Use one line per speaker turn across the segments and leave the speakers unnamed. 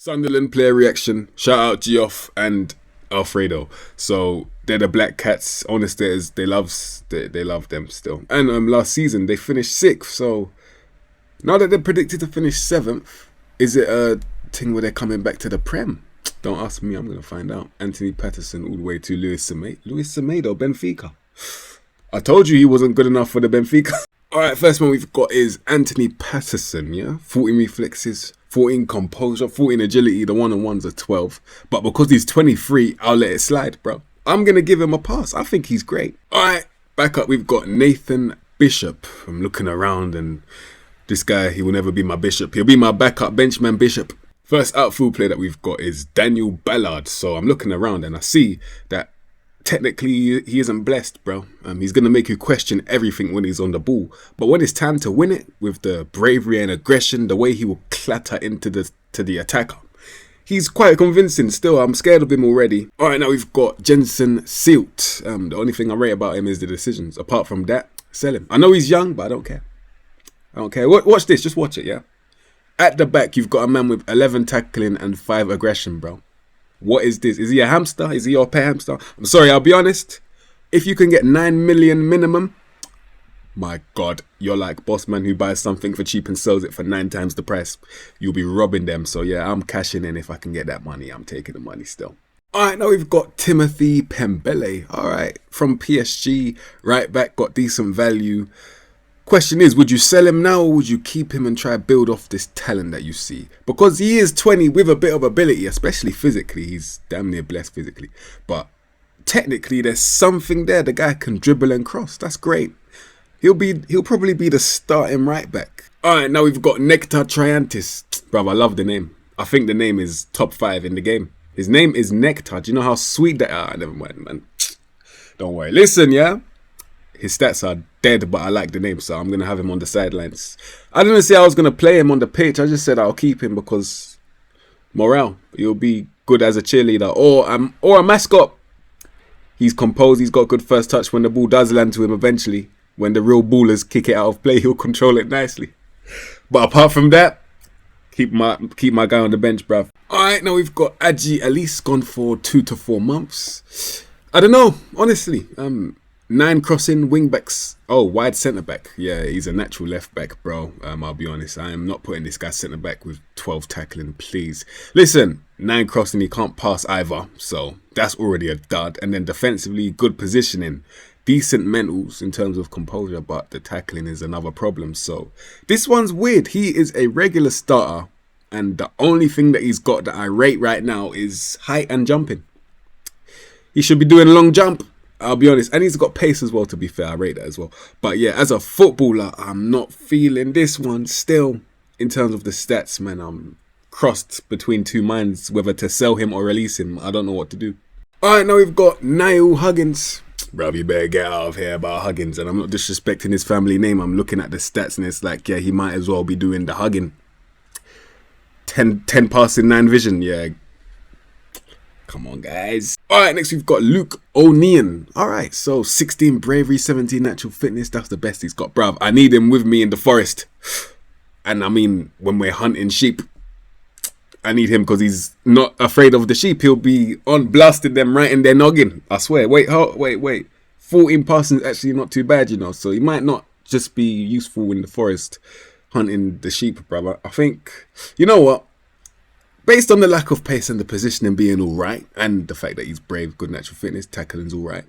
Sunderland player reaction. Shout out Geoff and Alfredo. So they're the Black Cats. Honestly, they love them still. And last season they finished 6th. So now that they're predicted to finish 7th, is it a thing where they're coming back to the Prem? Don't ask me. I'm gonna find out. Anthony Patterson all the way to Luis Semedo, Benfica. I told you he wasn't good enough for the Benfica. Alright, first one we've got is Anthony Patterson, yeah? 14 reflexes, 14 composure, 14 agility, the one-on-ones are 12. But because he's 23, I'll let it slide, bro. I'm going to give him a pass. I think he's great. Alright, back up we've got Nathan Bishop. I'm looking around and this guy, he will never be my Bishop. He'll be my backup benchman Bishop. First outfield player that we've got is Daniel Ballard. So I'm looking around and I see that technically he isn't blessed, bro. He's going to make you question everything when he's on the ball. But when it's time to win it, with the bravery and aggression, the way he will clatter into the attacker, he's quite convincing still. I'm scared of him already. Alright, now we've got Jensen Silt. The only thing I rate about him is the decisions. Apart from that, sell him. I know he's young, but I don't care. Watch this. Just watch it, yeah? At the back, you've got a man with 11 tackling and 5 aggression, bro. What is this? Is he a hamster? Is he your pet hamster? I'm sorry, I'll be honest. If you can get 9 million minimum, my God, you're like boss man who buys something for cheap and sells it for 9 times the price. You'll be robbing them. So yeah, I'm cashing in. If I can get that money, I'm taking the money still. Alright, now we've got Timothy Pembele. Alright, from PSG, right back, got decent value. Question is, would you sell him now or would you keep him and try to build off this talent that you see? Because he is 20 with a bit of ability, especially physically. He's damn near blessed physically. But technically, there's something there. The guy can dribble and cross. That's great. He'll probably be the starting right back. Alright, now we've got Nectar Triantis. Bruv, I love the name. I think the name is top 5 in the game. His name is Nectar. Do you know how sweet that is? Never mind, man. Don't worry. Listen, yeah? His stats are dead, but I like the name, so I'm going to have him on the sidelines. I didn't say I was going to play him on the pitch. I just said I'll keep him because morale. He'll be good as a cheerleader or a mascot. He's composed. He's got good first touch when the ball does land to him eventually. When the real ballers kick it out of play, he'll control it nicely. But apart from that, keep my guy on the bench, bruv. Alright, now we've got Aji Elise gone for 2 to 4 months. I don't know, honestly. 9 crossing wing backs. Oh, wide centre back. Yeah, he's a natural left back, bro. I'll be honest. I am not putting this guy centre back with 12 tackling, please. Listen, 9 crossing, he can't pass either. So that's already a dud. And then defensively, good positioning. Decent mentals in terms of composure, but the tackling is another problem. So this one's weird. He is a regular starter. And the only thing that he's got that I rate right now is height and jumping. He should be doing a long jump. I'll be honest, and he's got pace as well, to be fair. I rate that as well. But yeah, as a footballer, I'm not feeling this one still. In terms of the stats, man, I'm crossed between two minds whether to sell him or release him. I don't know what to do. Alright, now we've got Niall Huggins. Bruv, you better get out of here about Huggins. And I'm not disrespecting his family name. I'm looking at the stats and it's like, yeah, he might as well be doing the hugging. 10 passing, 9 vision, yeah. Come on, guys. Alright, next we've got Luke O'Neill. Alright, so 16 bravery, 17 natural fitness. That's the best he's got. Bruv, I need him with me in the forest. And I mean, when we're hunting sheep, I need him because he's not afraid of the sheep. He'll be on blasting them right in their noggin. I swear. Wait. 14 passing is actually not too bad, you know. So he might not just be useful in the forest hunting the sheep, bruv. I think, you know what? Based on the lack of pace and the positioning being alright, and the fact that he's brave, good natural fitness, tackling's alright,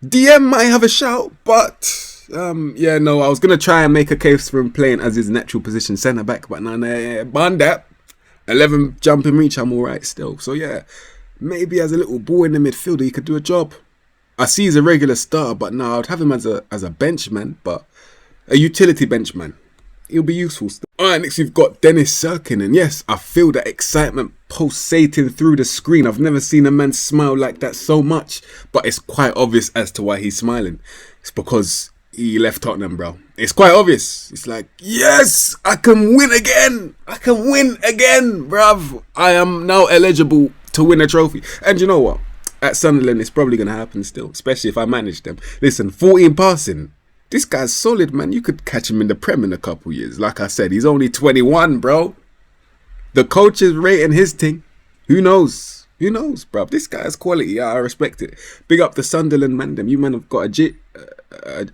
DM might have a shout, but yeah, no, I was going to try and make a case for him playing as his natural position centre back, but no, band that. 11 jumping reach, I'm alright still. So yeah, maybe as a little ball in the midfielder, he could do a job. I see he's a regular starter, but no, I'd have him as a bench man, but a utility bench man. He'll be useful still. Alright, next we've got Dennis Serkin. And yes, I feel that excitement pulsating through the screen. I've never seen a man smile like that so much. But it's quite obvious as to why he's smiling. It's because he left Tottenham, bro. It's quite obvious. It's like, yes, I can win again. I can win again, bruv. I am now eligible to win a trophy. And you know what? At Sunderland, it's probably going to happen still. Especially if I manage them. Listen, 14 passing. This guy's solid, man. You could catch him in the Prem in a couple years. Like I said, he's only 21, bro. The coach is rating his thing. Who knows? Who knows, bruv? This guy's quality. Yeah, I respect it. Big up the Sunderland man. Them. You men have got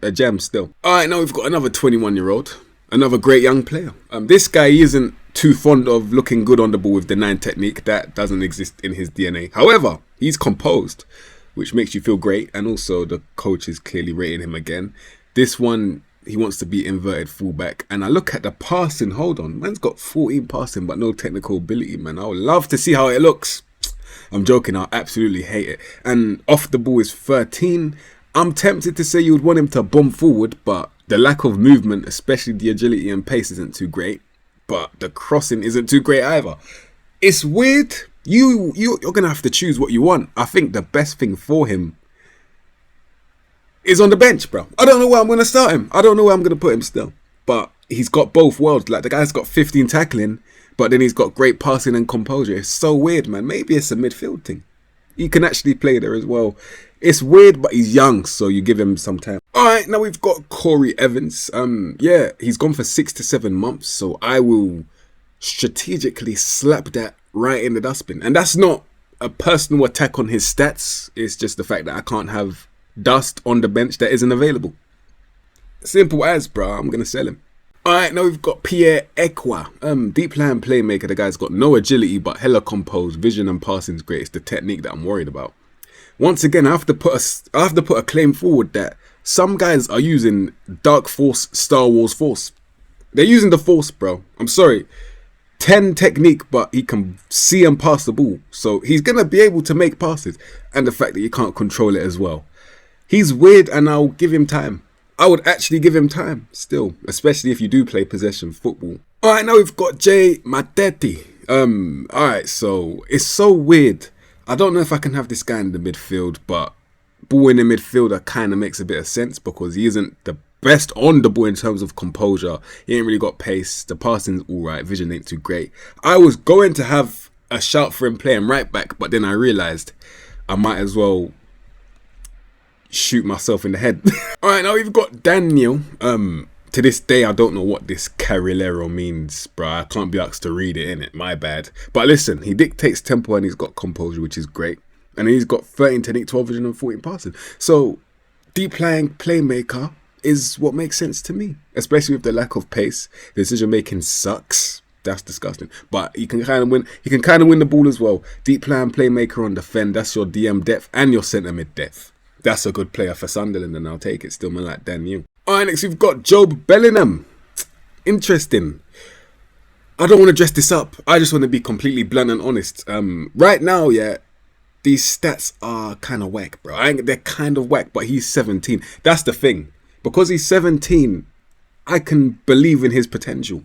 a gem still. All right, now we've got another 21-year-old. Another great young player. This guy isn't too fond of looking good on the ball with the 9 technique. That doesn't exist in his DNA. However, he's composed, which makes you feel great. And also the coach is clearly rating him again. This one, he wants to be inverted fullback. And I look at the passing. Hold on. Man's got 14 passing, but no technical ability, man. I would love to see how it looks. I'm joking. I absolutely hate it. And off the ball is 13. I'm tempted to say you would want him to bomb forward, but the lack of movement, especially the agility and pace, isn't too great. But the crossing isn't too great either. It's weird. You're going to have to choose what you want. I think the best thing for him is on the bench, bro. I don't know where I'm going to start him. I don't know where I'm going to put him still. But he's got both worlds. Like, the guy's got 15 tackling, but then he's got great passing and composure. It's so weird, man. Maybe it's a midfield thing. He can actually play there as well. It's weird, but he's young, so you give him some time. All right, now we've got Corey Evans. Yeah, he's gone for 6 to 7 months, so I will strategically slap that right in the dustbin. And that's not a personal attack on his stats. It's just the fact that I can't have dust on the bench that isn't available. Simple as, bro. I'm going to sell him. All right, now we've got Pierre Ekwa. Deep line playmaker. The guy's got no agility, but hella composed. Vision and passing is great. It's the technique that I'm worried about. Once again, I have to put a claim forward that some guys are using Dark Force, Star Wars Force. They're using the Force, bro. I'm sorry. 10 technique, but he can see and pass the ball. So he's going to be able to make passes. And the fact that you can't control it as well. He's weird, and I'll give him time. I would actually give him time still, especially if you do play possession football. All right, now we've got Jay Mateti. All right, so it's so weird. I don't know if I can have this guy in the midfield, but ball in the midfielder kind of makes a bit of sense because he isn't the best on the ball in terms of composure. He ain't really got pace. The passing's all right. Vision ain't too great. I was going to have a shout for him playing right back, but then I realised I might as well shoot myself in the head. All right, now we've got Daniel. To this day, I don't know what this Carrilero means, bro. I can't be asked to read it, innit? My bad. But listen, he dictates tempo and he's got composure, which is great. And he's got 13 technique, 12 vision and 14 passing. So, deep lying playmaker is what makes sense to me. Especially with the lack of pace. Decision making sucks. That's disgusting. But he can kind of win. He can kind of win the ball as well. Deep lying playmaker on defend. That's your DM depth and your centre mid depth. That's a good player for Sunderland, and I'll take it. Still, man, like Daniel. All right, next we've got Job Bellingham. Interesting. I don't want to dress this up. I just want to be completely blunt and honest. Right now, yeah, these stats are kind of whack, bro. They're kind of whack, but he's 17. That's the thing. Because he's 17, I can believe in his potential.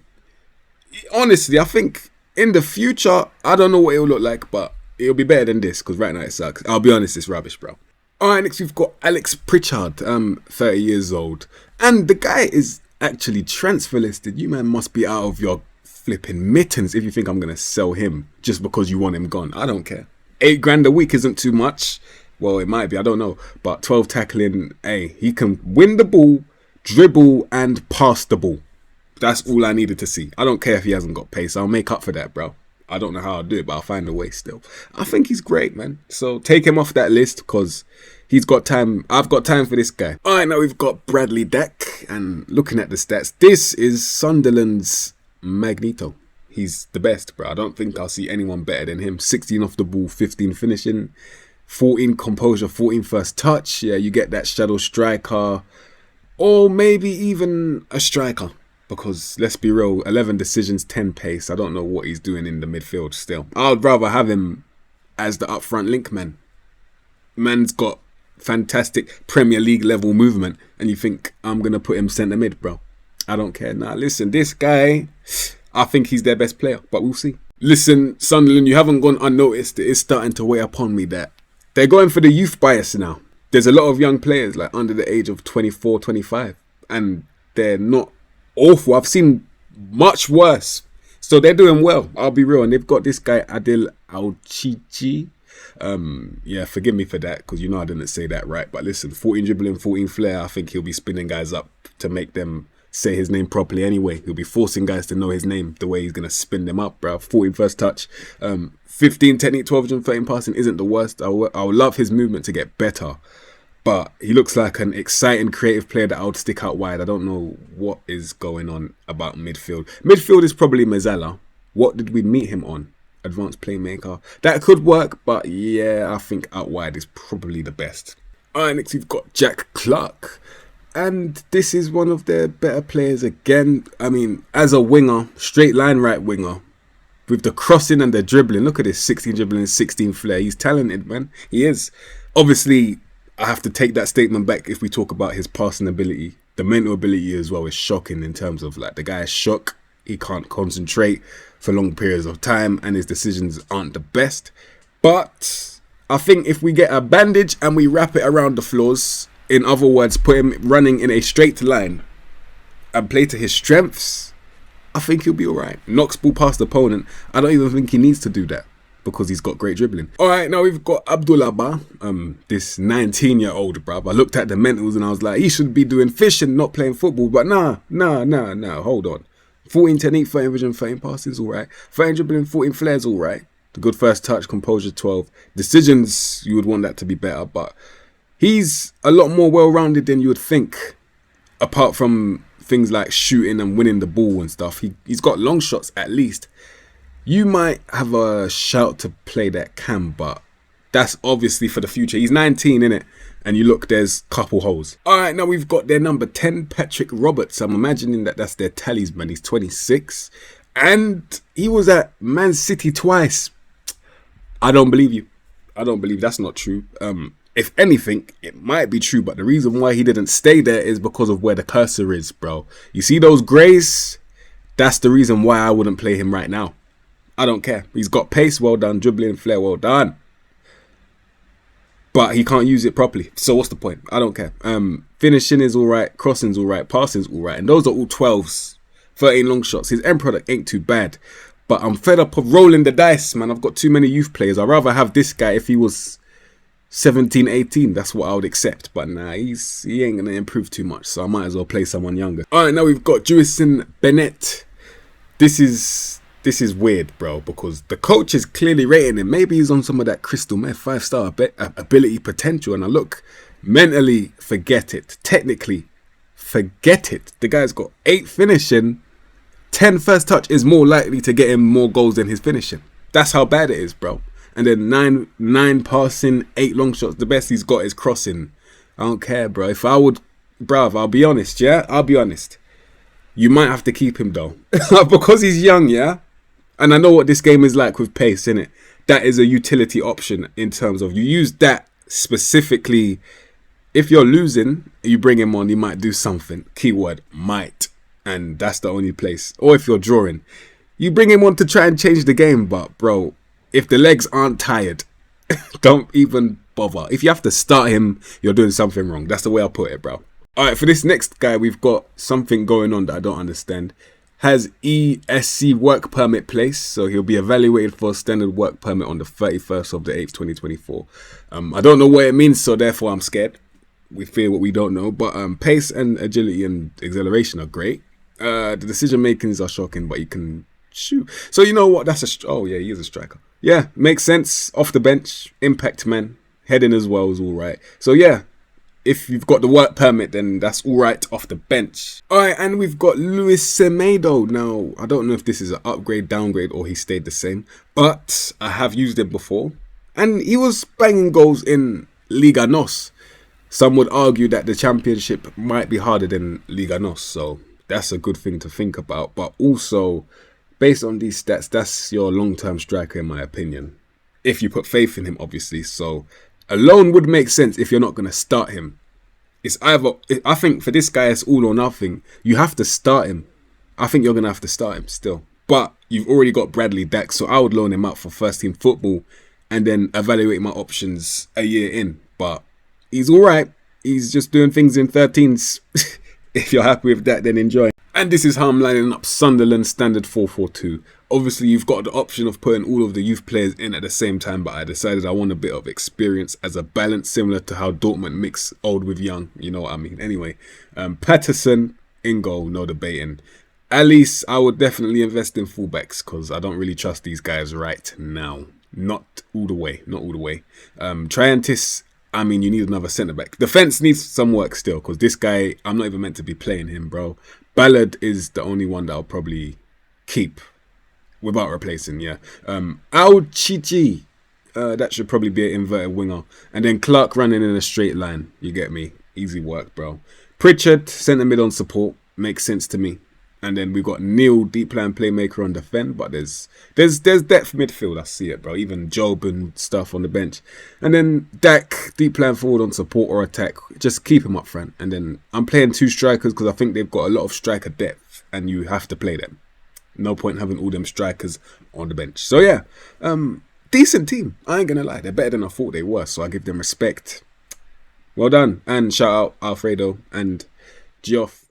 Honestly, I think in the future, I don't know what it'll look like, but it'll be better than this, because right now it sucks. I'll be honest, it's rubbish, bro. All right, next we've got Alex Pritchard, 30 years old. And the guy is actually transfer listed. You man must be out of your flipping mittens if you think I'm going to sell him just because you want him gone. I don't care. $8,000 a week isn't too much. Well, it might be, I don't know. But 12 tackling, hey, he can win the ball, dribble, and pass the ball. That's all I needed to see. I don't care if he hasn't got pace. I'll make up for that, bro. I don't know how I'll do it, but I'll find a way still. I think he's great, man. So take him off that list because he's got time. I've got time for this guy. All right, now we've got Bradley Dack. And looking at the stats, this is Sunderland's Magneto. He's the best, bro. I don't think I'll see anyone better than him. 16 off the ball, 15 finishing, 14 composure, 14 first touch. Yeah, you get that shadow striker or maybe even a striker. Because, let's be real, 11 decisions, 10 pace. I don't know what he's doing in the midfield still. I'd rather have him as the up-front link man. Man's got fantastic Premier League level movement. And you think, I'm going to put him centre mid, bro. I don't care. Nah, listen, this guy, I think he's their best player. But we'll see. Listen, Sunderland, you haven't gone unnoticed. It is starting to weigh upon me that they're going for the youth bias now. There's a lot of young players, like under the age of 24, 25. And they're not awful. I've seen much worse. So they're doing well. I'll be real. And they've got this guy, Adil Auchichi. Yeah, forgive me for that because you know I didn't say that right. But listen, 14 dribbling, 14 flair. I think he'll be spinning guys up to make them say his name properly anyway. He'll be forcing guys to know his name the way he's going to spin them up, bro. 14 first touch. 15 technique, 12 passing isn't the worst. I would love his movement to get better. But he looks like an exciting, creative player that I would stick out wide. I don't know what is going on about midfield. Midfield is probably Mazzella. What did we meet him on? Advanced playmaker. That could work, but yeah, I think out wide is probably the best. Alright, next we've got Jack Clark. And this is one of their better players again. I mean, as a winger, straight line right winger, with the crossing and the dribbling. Look at this, 16 dribbling, 16 flair. He's talented, man. He is. Obviously, I have to take that statement back if we talk about his passing ability. The mental ability as well is shocking in terms of like the guy is shook. He can't concentrate for long periods of time and his decisions aren't the best. But I think if we get a bandage and we wrap it around the floors, in other words, put him running in a straight line and play to his strengths, I think he'll be alright. Knocks ball past the opponent. I don't even think he needs to do that because he's got great dribbling. Alright, now we've got Abdullah Ba, this 19-year-old, bruv. I looked at the mentals and I was like, he should be doing fishing, not playing football. But nah, hold on. 14 technique, 13 vision, 13 passing, alright. 13 dribbling, 14 flares, alright. The good first touch, composure 12. Decisions, you would want that to be better, but he's a lot more well-rounded than you would think. Apart from things like shooting and winning the ball and stuff, he's got long shots at least. You might have a shout to play that cam, but that's obviously for the future. He's 19, innit? And you look, there's couple holes. Alright, now we've got their number 10, Patrick Roberts. I'm imagining that that's their talisman. He's 26. And he was at Man City twice. I don't believe you. I don't believe that's not true. If anything, it might be true, but the reason why he didn't stay there is because of where the cursor is, bro. You see those greys? That's the reason why I wouldn't play him right now. I don't care. He's got pace, well done. Dribbling, flair, well done. But he can't use it properly. So what's the point? I don't care. Finishing is alright. Crossing's alright. Passing's alright. And those are all 12s. 13 long shots. His end product ain't too bad. But I'm fed up of rolling the dice, man. I've got too many youth players. I'd rather have this guy if he was 17, 18. That's what I would accept. But nah, he ain't going to improve too much. So I might as well play someone younger. Alright, now we've got Jewison Bennett. This is weird, bro, because the coach is clearly rating him. Maybe he's on some of that crystal meth 5-star ability potential. And I look, mentally, forget it. Technically, forget it. The guy's got 8 finishing. 10 first touch is more likely to get him more goals than his finishing. That's how bad it is, bro. And then 9 passing, 8 long shots. The best he's got is crossing. I don't care, bro. If I would, bruv, I'll be honest, yeah? I'll be honest. You might have to keep him, though. Because he's young, yeah? And I know what this game is like with pace, innit? That is a utility option in terms of you use that specifically. If you're losing, you bring him on, he might do something. Keyword, might. And that's the only place. Or if you're drawing, you bring him on to try and change the game. But, bro, if the legs aren't tired, don't even bother. If you have to start him, you're doing something wrong. That's the way I put it, bro. Alright, for this next guy, we've got something going on that I don't understand. Has ESC work permit placed, so he'll be evaluated for a standard work permit on the 31st of the 8th, 2024. I don't know what it means, so therefore I'm scared. We fear what we don't know, but pace and agility and acceleration are great. The decision makings are shocking, but you can shoot. So you know what? Oh yeah, he is a striker. Yeah, makes sense. Off the bench, impact man, heading as well is all right. So yeah. If you've got the work permit, then that's all right off the bench. All right, and we've got Luis Semedo. Now, I don't know if this is an upgrade, downgrade, or he stayed the same. But I have used him before. And he was banging goals in Liga NOS. Some would argue that the championship might be harder than Liga NOS. So that's a good thing to think about. But also, based on these stats, that's your long-term striker in my opinion. If you put faith in him, obviously. So a loan would make sense if you're not going to start him. It's either, I think for this guy, it's all or nothing. You have to start him. I think you're going to have to start him still. But you've already got Bradley Dack, so I would loan him out for first team football and then evaluate my options a year in. But he's all right. He's just doing things in 13s. If you're happy with that, then enjoy. And this is how I'm lining up Sunderland standard 4-4-2. Obviously, you've got the option of putting all of the youth players in at the same time, but I decided I want a bit of experience as a balance, similar to how Dortmund mix old with young. You know what I mean? Anyway, Patterson, in goal, no debating. At least I would definitely invest in fullbacks because I don't really trust these guys right now. Not all the way. Not all the way. Triantis, I mean, you need another centre back. Defence needs some work still because this guy, I'm not even meant to be playing him, bro. Ballard is the only one that I'll probably keep without replacing, yeah. Auchichi, that should probably be an inverted winger. And then Clark running in a straight line. You get me? Easy work, bro. Pritchard, centre mid on support. Makes sense to me. And then we've got Neil, deep plan playmaker on defend, but there's depth midfield. I see it, bro. Even Job and stuff on the bench. And then Dak, deep plan forward on support or attack. Just keep him up front. And then I'm playing 2 strikers because I think they've got a lot of striker depth and you have to play them. No point having all them strikers on the bench. So yeah, decent team. I ain't gonna lie. They're better than I thought they were. So I give them respect. Well done. And shout out Alfredo and Geoff.